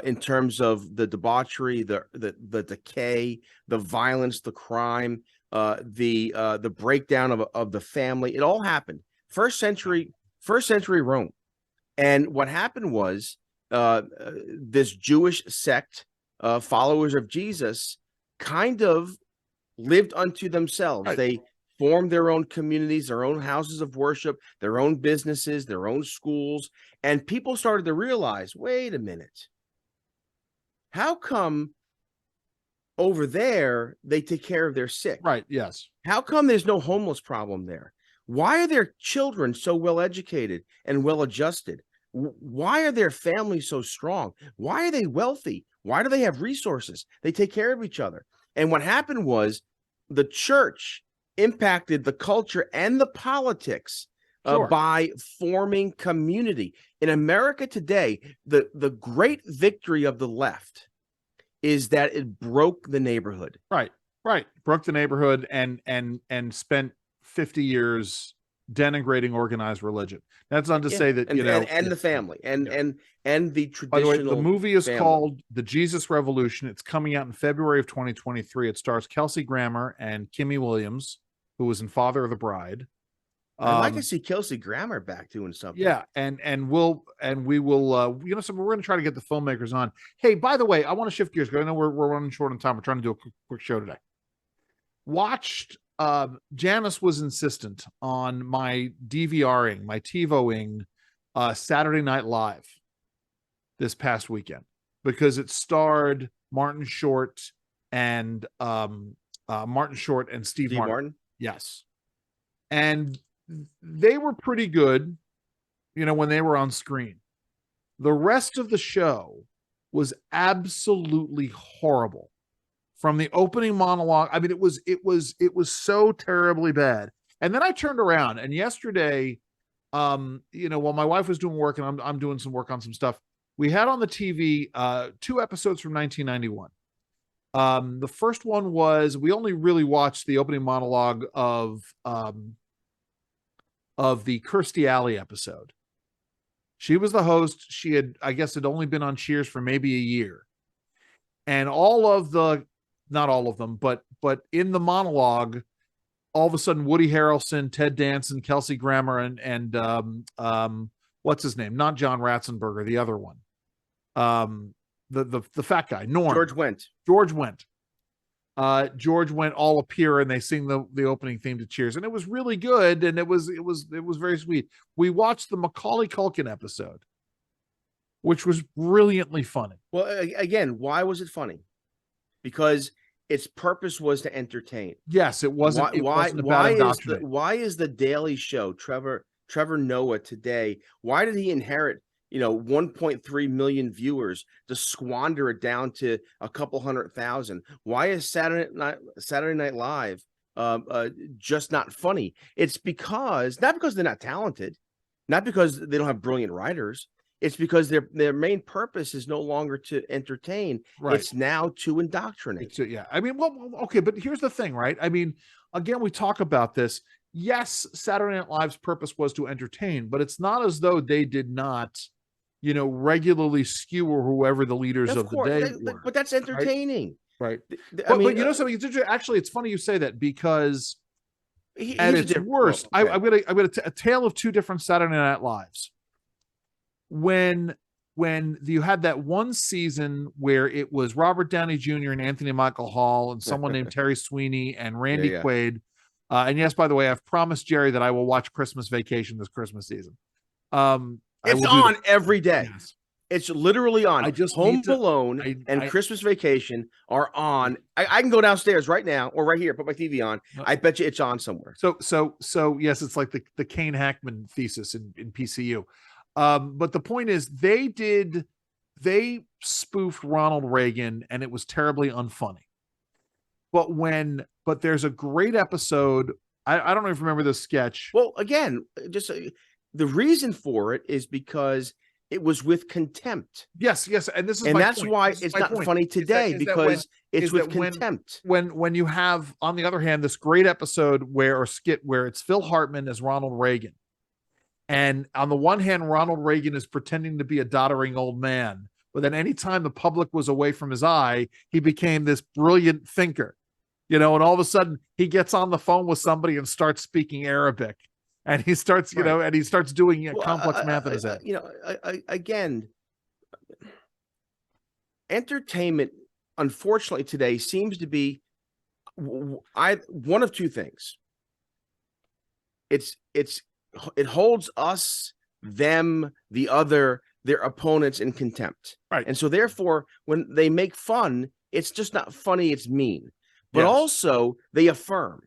in terms of the debauchery, the decay, the violence, the crime, the breakdown of the family. It all happened. First century Rome. And what happened was this Jewish sect, followers of Jesus, kind of lived unto themselves. Right. They formed their own communities, their own houses of worship, their own businesses, their own schools. And people started to realize, wait a minute, how come over there they take care of their sick? Right, yes. How come there's no homeless problem there? Why are their children so well educated and well adjusted? Why are their families so strong? Why are they wealthy? Why do they have resources? They take care of each other. And what happened was the church impacted the culture and the politics by forming community. In America today, the great victory of the left is that it broke the neighborhood. Right. Broke the neighborhood and spent 50 years denigrating organized religion. That's not to say that, and the family and the traditional. By the way, the movie is family. called The Jesus Revolution. It's coming out in February of 2023. It stars Kelsey Grammer and Kimmy Williams, who was in Father of the Bride. I'd like to see Kelsey Grammer back doing something. Yeah, and we will, so we're going to try to get the filmmakers on. Hey, by the way, I want to shift gears because I know we're running short on time. We're trying to do a quick show today. Watched. Janice was insistent on my DVRing, my TiVoing Saturday Night Live this past weekend because it starred Martin Short and Steve Martin. Yes. And they were pretty good, when they were on screen. The rest of the show was absolutely horrible. From the opening monologue, I mean, it was so terribly bad. And then I turned around, and yesterday, while my wife was doing work and I'm doing some work on some stuff, we had on the TV 2 episodes from 1991. The first one was, we only really watched the opening monologue of the Kirstie Alley episode. She was the host. She had only been on Cheers for maybe a year, and not all of them, but in the monologue, all of a sudden, Woody Harrelson, Ted Danson, Kelsey Grammer, and what's his name? Not John Ratzenberger, the other one. The fat guy, Norm. George Wendt all appear and they sing the opening theme to Cheers, and it was really good, and it was very sweet. We watched the Macaulay Culkin episode, which was brilliantly funny. Well, again, why was it funny? Because its purpose was to entertain. Yes, it wasn't. Why is the Daily Show, Trevor Noah today? Why did he inherit 1.3 million viewers to squander it down to a couple 100,000? Why is Saturday Night Live just not funny? It's not because they're not talented, not because they don't have brilliant writers. It's because their main purpose is no longer to entertain. Right. It's now to indoctrinate. Yeah. I mean, well, okay, but here's the thing, right? I mean, again, we talk about this. Yes, Saturday Night Live's purpose was to entertain, but it's not as though they did not, regularly skewer whoever the leaders of the day were. But that's entertaining. Right. But something, actually, it's funny you say that, because at its worst, okay. I've got a tale of 2 different Saturday Night Lives. When you had that one season where it was Robert Downey Jr. and Anthony Michael Hall and someone named Terry Sweeney and Randy Quaid. And yes, by the way, I've promised Jerry that I will watch Christmas Vacation this Christmas season. It's on every day. Yes. It's literally on. Home Alone and Christmas Vacation are on. I can go downstairs right now or right here, put my TV on. I bet you it's on somewhere. So yes, it's like the Kane Hackman thesis in PCU. But the point is, they spoofed Ronald Reagan, and it was terribly unfunny. But there's a great episode. I don't even remember the sketch. Well, again, just the reason for it is because it was with contempt. Yes, and that's why it's not funny today, because it's with contempt. When you have, on the other hand, this great episode or skit where it's Phil Hartman as Ronald Reagan. And on the one hand, Ronald Reagan is pretending to be a doddering old man, but then anytime the public was away from his eye, he became this brilliant thinker, and all of a sudden he gets on the phone with somebody and starts speaking Arabic, and he starts, and he starts doing complex math in his head. Again, entertainment, unfortunately, today seems to be one of 2 things. It holds us, them, the other, their opponents in contempt. Right. And so therefore, when they make fun, it's just not funny, it's mean. But also they affirm.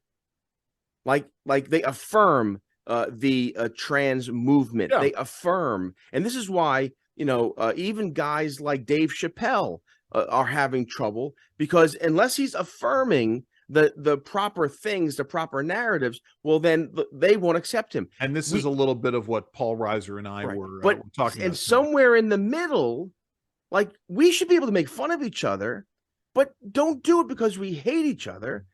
Like they affirm the trans movement. Yeah. They affirm. And this is why, even guys like Dave Chappelle are having trouble, because unless he's affirming the proper things, the proper narratives, well, then they won't accept him. And this is a little bit of what Paul Reiser and I were talking about. And somewhere in the middle, we should be able to make fun of each other, but don't do it because we hate each other.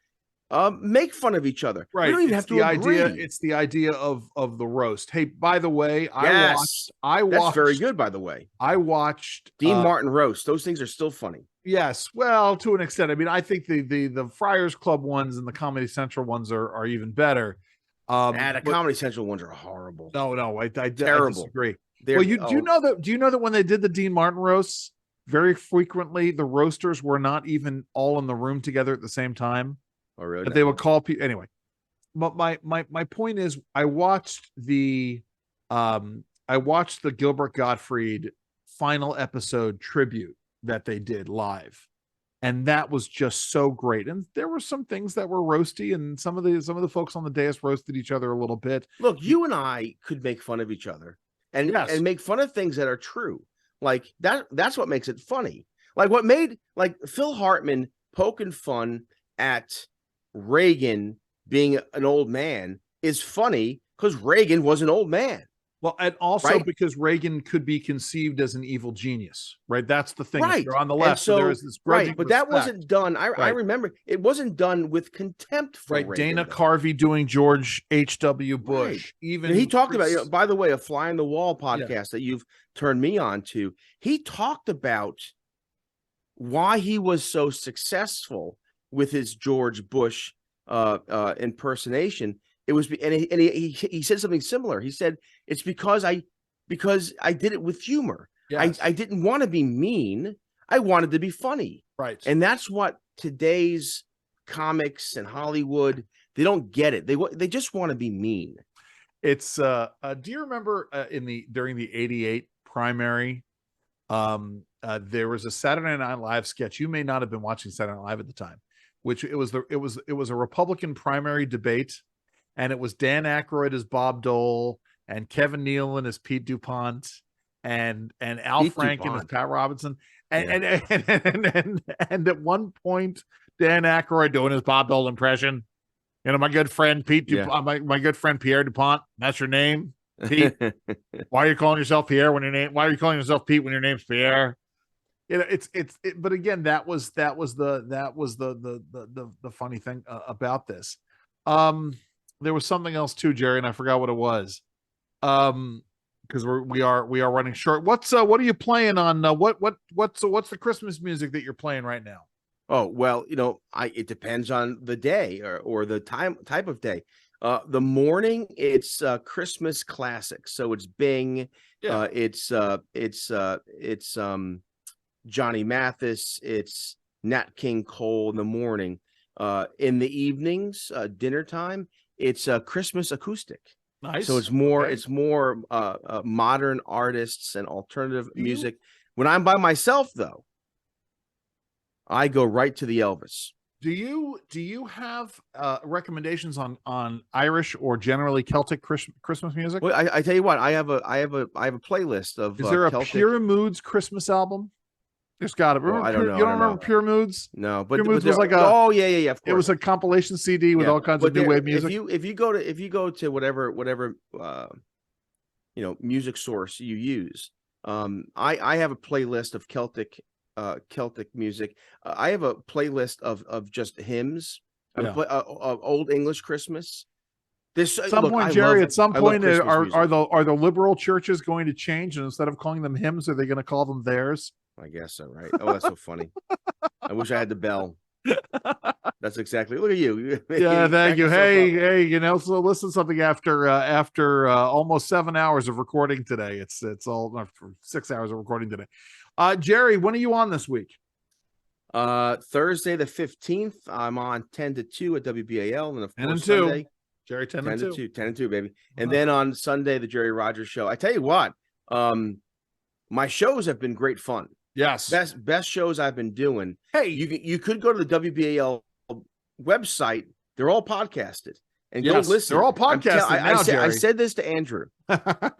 make fun of each other. Right. We don't even have to agree. It's the idea of the roast. Hey, by the way, Yes. I watched. That's very good, by the way. I watched Dean Martin roast. Those things are still funny. Yes, well, to an extent. I mean, I think the Friars Club ones and the Comedy Central ones are even better. The Comedy Central ones are horrible. No, I Terrible. disagree. They're, well, do you know that when they did the Dean Martin roasts, very frequently the roasters were not even all in the room together at the same time. Oh, really? But they would call people anyway. But my point is, I watched the Gilbert Gottfried final episode tribute that they did live, and that was just so great. And there were some things that were roasty, and some of the folks on the dais roasted each other a little bit. Look, you and I could make fun of each other and make fun of things that are true. Like that's what makes it funny. Like what made Phil Hartman poking fun at Reagan being an old man is funny because Reagan was an old man. Well, and also because Reagan could be conceived as an evil genius, right? That's the thing. Right. You're on the left, so there is this right. But that wasn't done. I remember it wasn't done with contempt for Reagan, Dana Carvey doing George H.W. Bush. Right. Even he talked about, by the way, a Fly on the Wall podcast that you've turned me on to. He talked about why he was so successful with his George Bush impersonation. It was, and he said something similar. He said, it's because I did it with humor. Yes. I didn't want to be mean. I wanted to be funny. Right. And that's what today's comics and Hollywood, they don't get it. They just want to be mean. It's do you remember during the 88 primary, there was a Saturday Night Live sketch. You may not have been watching Saturday Night Live at the time, which it was a Republican primary debate. And it was Dan Aykroyd as Bob Dole and Kevin Nealon as Pete DuPont and Al Franken as Pat Robinson. And at one point, Dan Aykroyd doing his Bob Dole impression. You know, my good friend Pete DuPont, my good friend Pierre DuPont. That's your name, Pete. Why are you calling yourself Pierre when your name? Why are you calling yourself Pete when your name's Pierre? You know, but again, that was the funny thing about this. There was something else too, Jerry, and I forgot what it was. Because we are running short. What are you playing on? What's the Christmas music that you're playing right now? Oh, well, it depends on the day or the type of day. The morning, it's Christmas classics. So it's Bing. Yeah. It's Johnny Mathis. It's Nat King Cole in the morning. In the evenings, dinner time, it's Christmas acoustic. Nice. So it's more modern artists and alternative music. When I'm by myself, though, I go right to the Elvis. Do you have recommendations on Irish or generally Celtic Christmas music? Well, I tell you what, I have a playlist of. Is there a Celtic... Pure Moods Christmas album? There's got it. I don't know. You don't remember Pure Moods? No, but Pure Moods was like yeah. Of course. It was a compilation CD with all kinds of new wave music. If you go to whatever music source you use, I have a playlist of Celtic music. I have a playlist of just hymns, of Old English Christmas. Jerry, at some point, are the liberal churches going to change, and instead of calling them hymns, are they going to call them theirs? I guess so, right? Oh, that's so funny. I wish I had the bell. That's exactly. Look at you. Yeah, thank you. Hey, so listen to something after almost 7 hours of recording today. It's all 6 hours of recording today. Jerry, when are you on this week? Thursday the 15th. I'm on 10 to 2 at WBAL, and of course Sunday. Jerry 10 to 2. 10 to 2, baby. And then on Sunday, the Jerry Rogers Show. I tell you what, my shows have been great fun. Yes. Best shows I've been doing. Hey, you could go to the WBAL website. They're all podcasted. And go listen. They're all podcasted I said this to Andrew.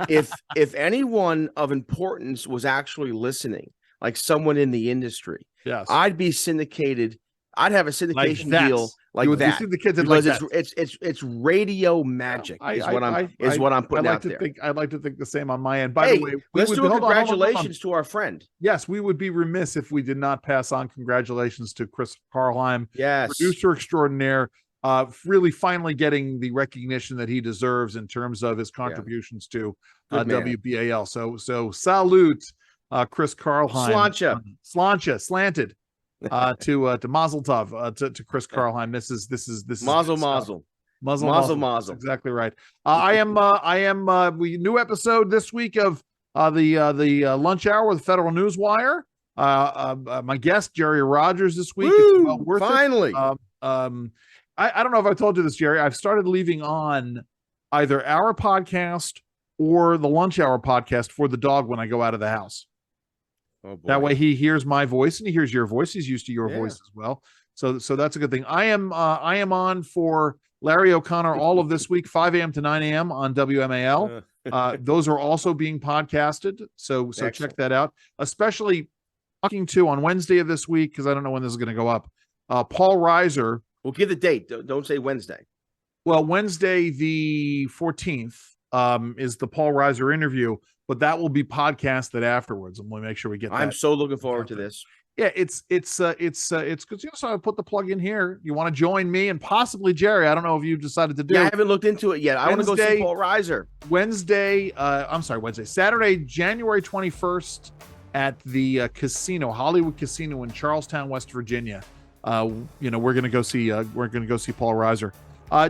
if anyone of importance was actually listening, like someone in the industry, yes, I'd be syndicated. I'd have a syndication deal like that. Because it's radio magic is what I'm putting out there. I'd like to think the same on my end. By the way, let's do a congratulations to our friend. Yes, we would be remiss if we did not pass on congratulations to Chris Carlheim, yes, producer extraordinaire, really finally getting the recognition that he deserves in terms of his contributions to WBAL. So salute Chris Karlheim. Slanted to Mazel Tov to Chris Karlheim. This is Mazel. That's exactly right. I am new episode this week of the lunch hour with Federal Newswire. My guest Jerry Rogers this week. Woo, well worth finally. It. I don't know if I told you this, Jerry. I've started leaving on either our podcast or the lunch hour podcast for the dog when I go out of the house. Oh, boy. That way he hears my voice and he hears your voice. He's used to your voice as well. So that's a good thing. I am on for Larry O'Connor all of this week, 5 a.m. to 9 a.m. on WMAL. Those are also being podcasted. So Excellent. Check that out. Especially talking to on Wednesday of this week, because I don't know when this is going to go up. Paul Reiser. We'll give the date. Don't say Wednesday. Well, Wednesday the 14th is the Paul Reiser interview, but that will be podcasted afterwards, and we'll make sure we get that. I'm so looking forward to this. Yeah, it's good. So I put the plug in here. You want to join me and possibly Jerry? I don't know if you decided to do. Yeah, I haven't looked into it yet. I want to go see Paul Reiser. Saturday, January 21st at the casino, Hollywood Casino in Charlestown, West Virginia. We're gonna go see Paul Reiser.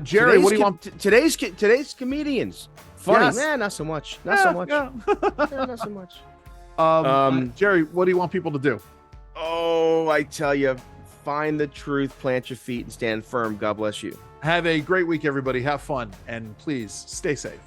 Jerry, what do you want? Today's comedians. Funny, Yes. man. Not so much. Not so much. Not so much. Jerry, what do you want people to do? Oh, I tell you, find the truth, plant your feet, and stand firm. God bless you. Have a great week, everybody. Have fun, and please stay safe.